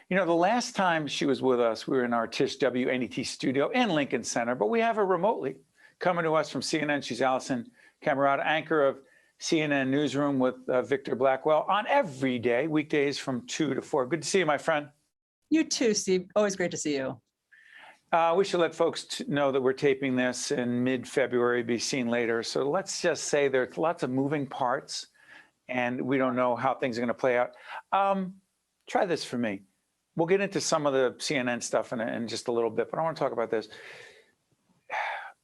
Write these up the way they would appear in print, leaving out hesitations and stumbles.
You know, the last time she was with us, we were in our Tish WNET studio in Lincoln Center, but we have her remotely. Coming to us from CNN, she's Alisyn Camerota, anchor of CNN Newsroom with Victor Blackwell on every day, weekdays from 2 to 4. Good to see you, my friend. You too, Steve. Always great to see you. We should let folks know that we're taping this in mid-February, be seen later. So let's just say there's lots of moving parts, and we don't know how things are going to play out. Try this for me. We'll get into some of the CNN stuff in just a little bit, but I want to talk about this.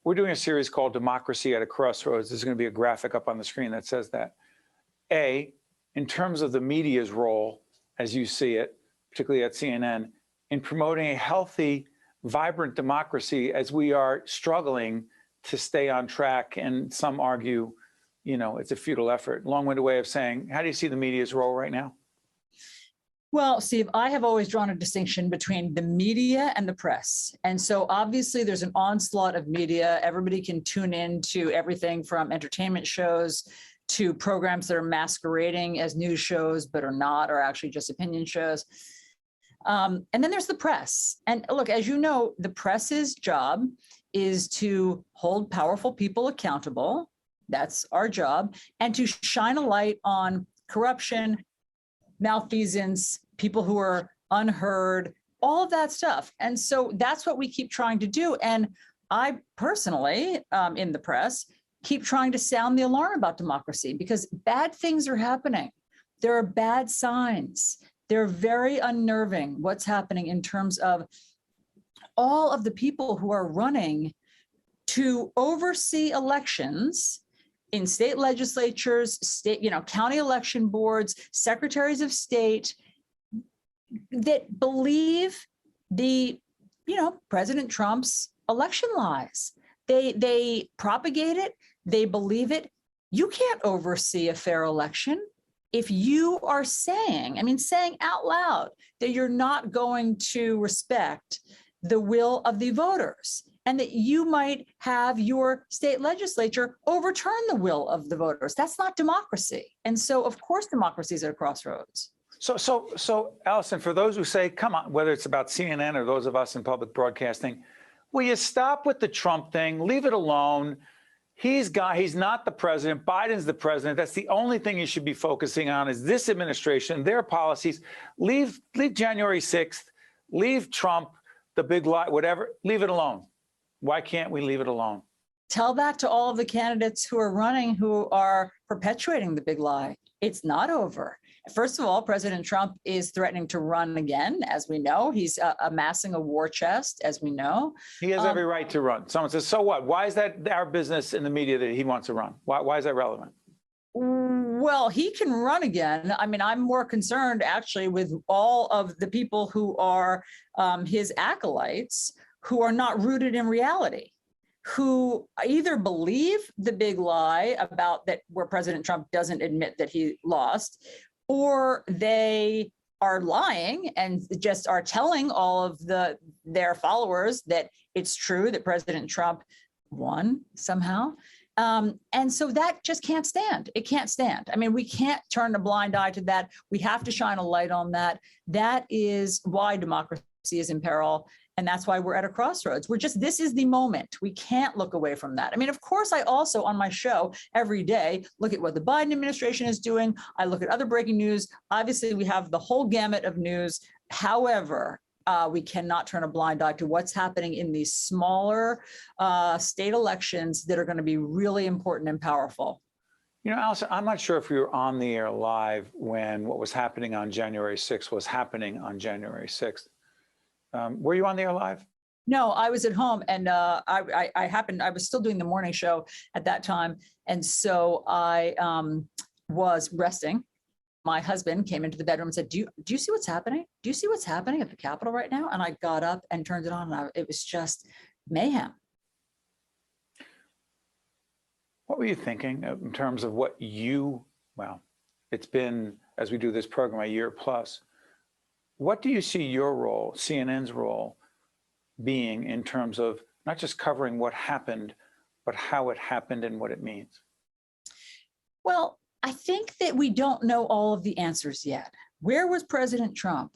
We're doing a series called Democracy at a Crossroads. There's going to be a graphic up on the screen that says that. A, in terms of the media's role, as you see it, particularly at CNN, in promoting a healthy, vibrant democracy as we are struggling to stay on track, and some argue, you know, it's a futile effort. Long-winded way of saying, how do you see the media's role right now? Well, Steve, I have always drawn a distinction between the media and the press. And so obviously there's an onslaught of media. Everybody can tune in to everything from entertainment shows to programs that are masquerading as news shows, but are not, or actually just opinion shows. And then there's the press. And look, as you know, the press's job is to hold powerful people accountable. That's our job. And to shine a light on corruption, malfeasance, people who are unheard, all of that stuff. And so that's what we keep trying to do. And I personally, in the press, keep trying to sound the alarm about democracy, because bad things are happening. There are bad signs. They're very unnerving, what's happening in terms of all of the people who are running to oversee elections in state legislatures, county election boards, secretaries of state, that believe President Trump's election lies. They propagate it. They believe it. You can't oversee a fair election if you are saying out loud that you're not going to respect the will of the voters, and that you might have your state legislature overturn the will of the voters. That's not democracy. And so, of course, democracy is at a crossroads. So, Alisyn, for those who say, come on, whether it's about CNN or those of us in public broadcasting, will you stop with the Trump thing? Leave it alone. He's not the president. Biden's the president. That's the only thing you should be focusing on, is this administration, their policies. Leave January 6th, leave Trump, the big lie, whatever, leave it alone. Why can't we leave it alone? Tell that to all of the candidates who are running, who are perpetuating the big lie. It's not over. First of all, President Trump is threatening to run again, as we know. He's amassing a war chest, as we know. He has every right to run. Someone says, so what? Why is that our business in the media that he wants to run? Why is that relevant? Well, he can run again. I mean, I'm more concerned actually with all of the people who are his acolytes, who are not rooted in reality, who either believe the big lie about that, where President Trump doesn't admit that he lost, or they are lying and just are telling all of their followers that it's true that President Trump won somehow. And so that just can't stand. It can't stand. I mean, we can't turn a blind eye to that. We have to shine a light on that. That is why democracy is in peril. And that's why we're at a crossroads. This is the moment. We can't look away from that. I mean, of course, I also, on my show every day, look at what the Biden administration is doing. I look at other breaking news. Obviously, we have the whole gamut of news. However, we cannot turn a blind eye to what's happening in these smaller state elections that are going to be really important and powerful. You know, Alisyn, I'm not sure if we were on the air live when what was happening on January 6th was happening on January 6th. Were you on the air live? No, I was at home, and I was still doing the morning show at that time. And so I was resting. My husband came into the bedroom and said, do you see what's happening? Do you see what's happening at the Capitol right now? And I got up and turned it on, and it was just mayhem. What were you thinking in terms of well, it's been, as we do this program, a year plus. What do you see your role, CNN's role, being in terms of not just covering what happened, but how it happened and what it means? Well, I think that we don't know all of the answers yet. Where was President Trump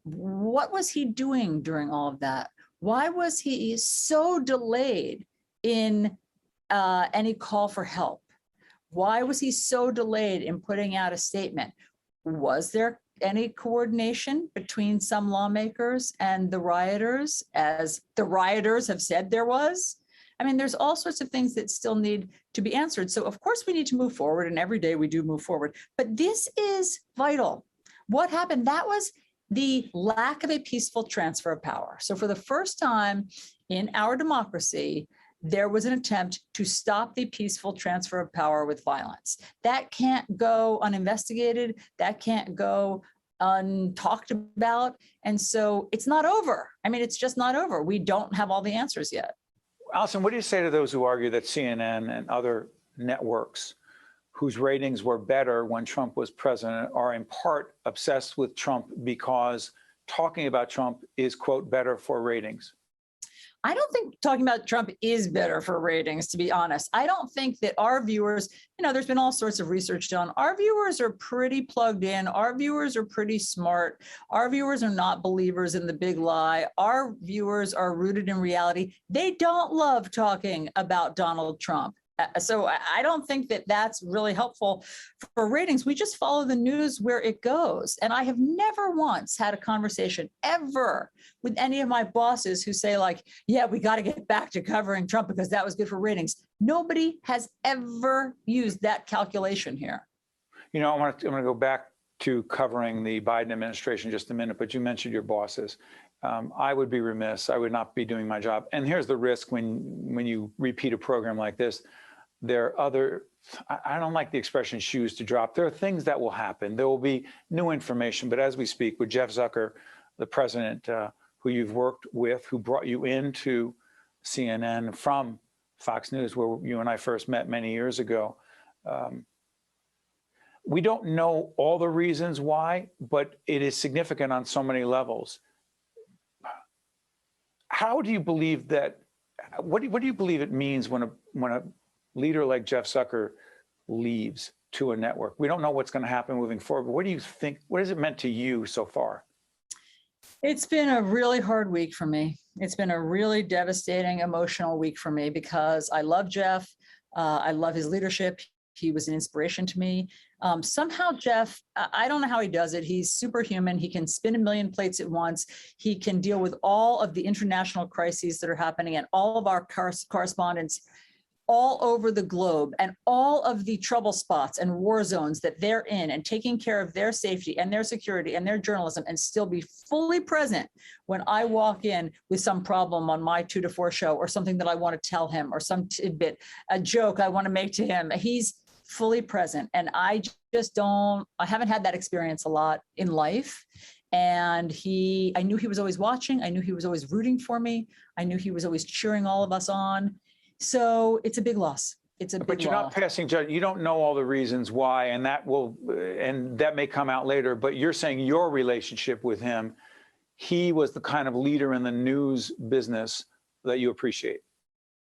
what was he doing during all of that? Why was he so delayed in any call for help? Why was he so delayed in putting out a statement? Was there any coordination between some lawmakers and the rioters, as the rioters have said there was? I mean, there's all sorts of things that still need to be answered. So of course we need to move forward, and every day we do move forward, but this is vital. What happened? That was the lack of a peaceful transfer of power. So for the first time in our democracy, there was an attempt to stop the peaceful transfer of power with violence. That can't go uninvestigated. That can't go untalked about. And so it's not over. I mean, it's just not over. We don't have all the answers yet. Alisyn, what do you say to those who argue that CNN and other networks whose ratings were better when Trump was president are in part obsessed with Trump because talking about Trump is, quote, better for ratings? I don't think talking about Trump is better for ratings, to be honest. I don't think that our viewers, there's been all sorts of research done. Our viewers are pretty plugged in. Our viewers are pretty smart. Our viewers are not believers in the big lie. Our viewers are rooted in reality. They don't love talking about Donald Trump. So I don't think that that's really helpful for ratings. We just follow the news where it goes. And I have never once had a conversation ever with any of my bosses who say like, yeah, we got to get back to covering Trump because that was good for ratings. Nobody has ever used that calculation here. I'm going to go back to covering the Biden administration just a minute, but you mentioned your bosses. I would be remiss. I would not be doing my job. And here's the risk when you repeat a program like this. There are other, I don't like the expression shoes to drop. There are things that will happen. There will be new information. But as we speak with Jeff Zucker, the president who you've worked with, who brought you into CNN from Fox News, where you and I first met many years ago. We don't know all the reasons why, but it is significant on so many levels. How do you believe that? What do you believe it means when a leader like Jeff Zucker leaves to a network? We don't know what's going to happen moving forward, but what do you think? What has it meant to you so far? It's been a really hard week for me. It's been a really devastating, emotional week for me because I love Jeff. I love his leadership. He was an inspiration to me. Somehow, Jeff, I don't know how he does it. He's superhuman. He can spin a million plates at once. He can deal with all of the international crises that are happening and all of our correspondents all over the globe and all of the trouble spots and war zones that they're in and taking care of their safety and their security and their journalism and still be fully present when I walk in with some problem on my 2 to 4 show or something that I want to tell him or some tidbit, a joke I want to make to him. He's fully present. And I haven't had that experience a lot in life. And I knew he was always watching. I knew he was always rooting for me. I knew he was always cheering all of us on. So it's a big loss. It's a big loss. But you're not passing judgment. You don't know all the reasons why, and that may come out later. But you're saying your relationship with him, he was the kind of leader in the news business that you appreciate.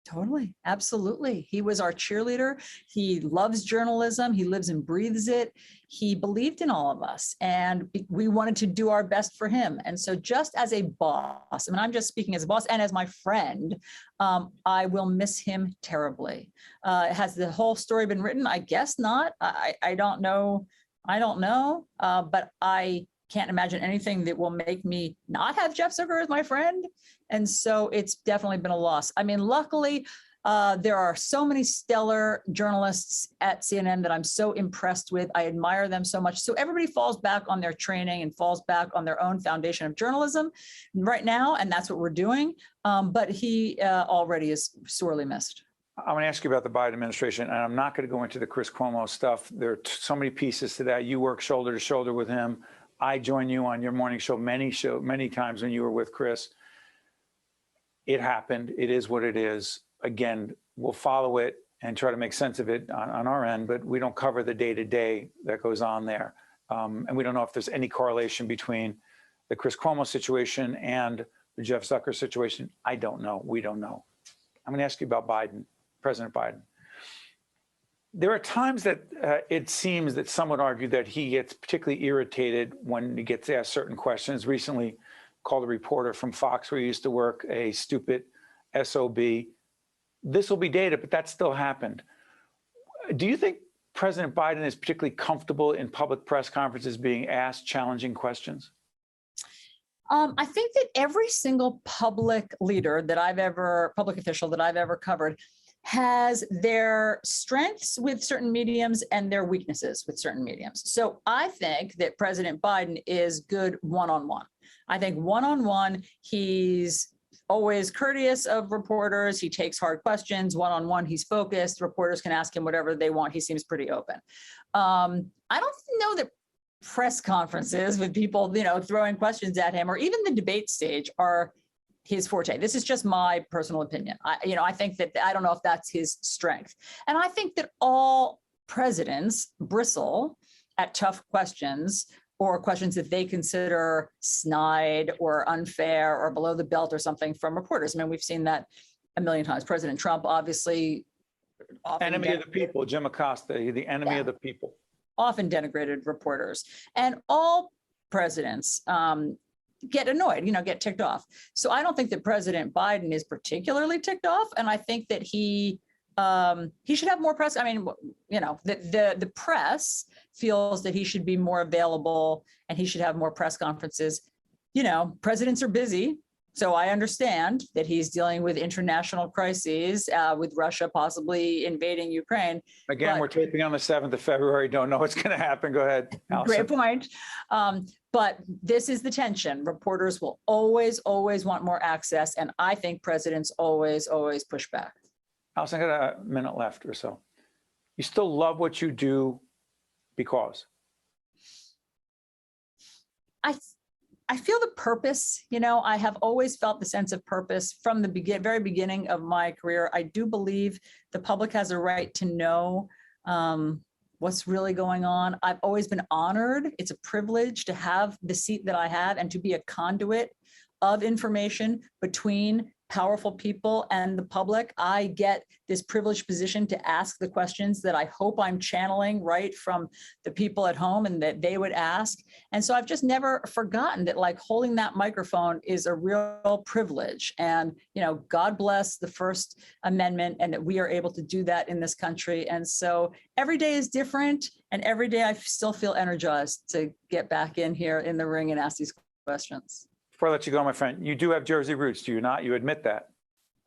Totally. Absolutely. He was our cheerleader. He loves journalism. He lives and breathes it. He believed in all of us and we wanted to do our best for him. And so just as a boss, I'm just speaking as a boss and as my friend, I will miss him terribly. Has the whole story been written? I guess not. I don't know. But I can't imagine anything that will make me not have Jeff Zucker as my friend. And so it's definitely been a loss. I mean, luckily, there are so many stellar journalists at CNN that I'm so impressed with. I admire them so much. So everybody falls back on their training and falls back on their own foundation of journalism right now. And that's what we're doing. But he already is sorely missed. I want to ask you about the Biden administration, and I'm not going to go into the Chris Cuomo stuff. There are so many pieces to that. You work shoulder to shoulder with him. I join you on your morning show many times when you were with Chris. It happened. It is what it is. Again, we'll follow it and try to make sense of it on our end, but we don't cover the day-to-day that goes on there. And we don't know if there's any correlation between the Chris Cuomo situation and the Jeff Zucker situation. I don't know. We don't know. I'm going to ask you about Biden, President Biden. There are times that it seems that some would argue that he gets particularly irritated when he gets asked certain questions. Recently called a reporter from Fox, where he used to work, a stupid SOB. This will be dated, but that still happened. Do you think President Biden is particularly comfortable in public press conferences being asked challenging questions? I think that every single public leader that public official that I've ever covered has their strengths with certain mediums and their weaknesses with certain mediums. So I think that President Biden is good one-on-one. I think one-on-one, he's always courteous of reporters. He takes hard questions. One-on-one, he's focused. Reporters can ask him whatever they want. He seems pretty open. I don't know that press conferences with people, throwing questions at him, or even the debate stage, are his forte. This is just my personal opinion. I think that, I don't know if that's his strength. And I think that all presidents bristle at tough questions, or questions that they consider snide or unfair or below the belt or something from reporters. I mean, we've seen that a million times. President Trump, obviously. Enemy of the people, Jim Acosta, the enemy of the people. Often denigrated reporters. And all presidents get annoyed, get ticked off. So I don't think that President Biden is particularly ticked off. And I think that he should have more press. I mean, the press feels that he should be more available and he should have more press conferences. Presidents are busy. So I understand that he's dealing with international crises, with Russia possibly invading Ukraine. Again, we're taping on the 7th of February. Don't know what's going to happen. Go ahead, Alisyn. Great point. But this is the tension. Reporters will always want more access. And I think presidents always push back. Alisyn, I got a minute left or so. You still love what you do because? I feel the purpose. I have always felt the sense of purpose from the very beginning of my career. I do believe the public has a right to know what's really going on. I've always been honored. It's a privilege to have the seat that I have and to be a conduit of information between powerful people and the public. I get this privileged position to ask the questions that I hope I'm channeling right from the people at home and that they would ask. And so I've just never forgotten that, holding that microphone is a real privilege. And, God bless the First Amendment and that we are able to do that in this country. And so every day is different. And every day I still feel energized to get back in here in the ring and ask these questions. Before I let you go, my friend, you do have Jersey roots, do you not? You admit that?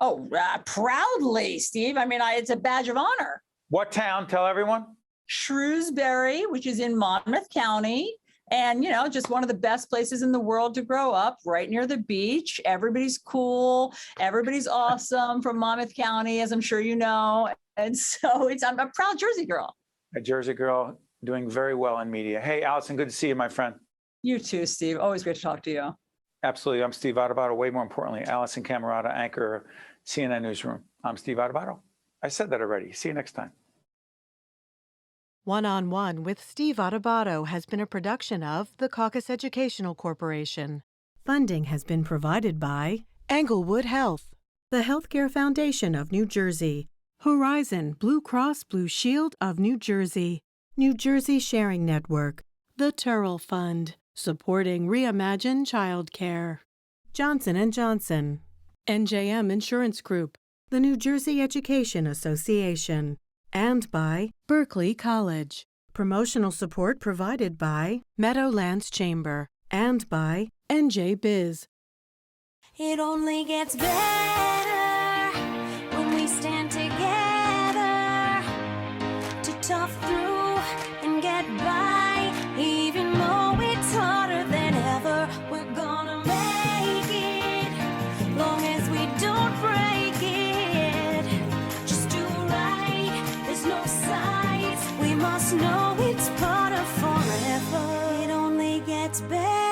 Oh, proudly, Steve. I mean, it's a badge of honor. What town? Tell everyone. Shrewsbury, which is in Monmouth County. And, just one of the best places in the world to grow up, right near the beach. Everybody's cool. Everybody's awesome from Monmouth County, as I'm sure you know. And so I'm a proud Jersey girl. A Jersey girl doing very well in media. Hey, Alisyn, good to see you, my friend. You too, Steve. Always great to talk to you. Absolutely. I'm Steve Adubato. Way more importantly, Alisyn Camerota, anchor, CNN Newsroom. I'm Steve Adubato. I said that already. See you next time. One-on-One with Steve Adubato has been a production of the Caucus Educational Corporation. Funding has been provided by Englewood Health, the Healthcare Foundation of New Jersey, Horizon Blue Cross Blue Shield of New Jersey, New Jersey Sharing Network, the Turrell Fund, supporting Reimagine Childcare, Johnson & Johnson, NJM Insurance Group, the New Jersey Education Association, and by Berkeley College. Promotional support provided by Meadowlands Chamber and by NJ Biz. It only gets better when we stand together to tough through and get by. Even though it's harder than ever, we're gonna make it. Long as we don't break it, just do right. There's no sides. We must know it's part of forever. It only gets better.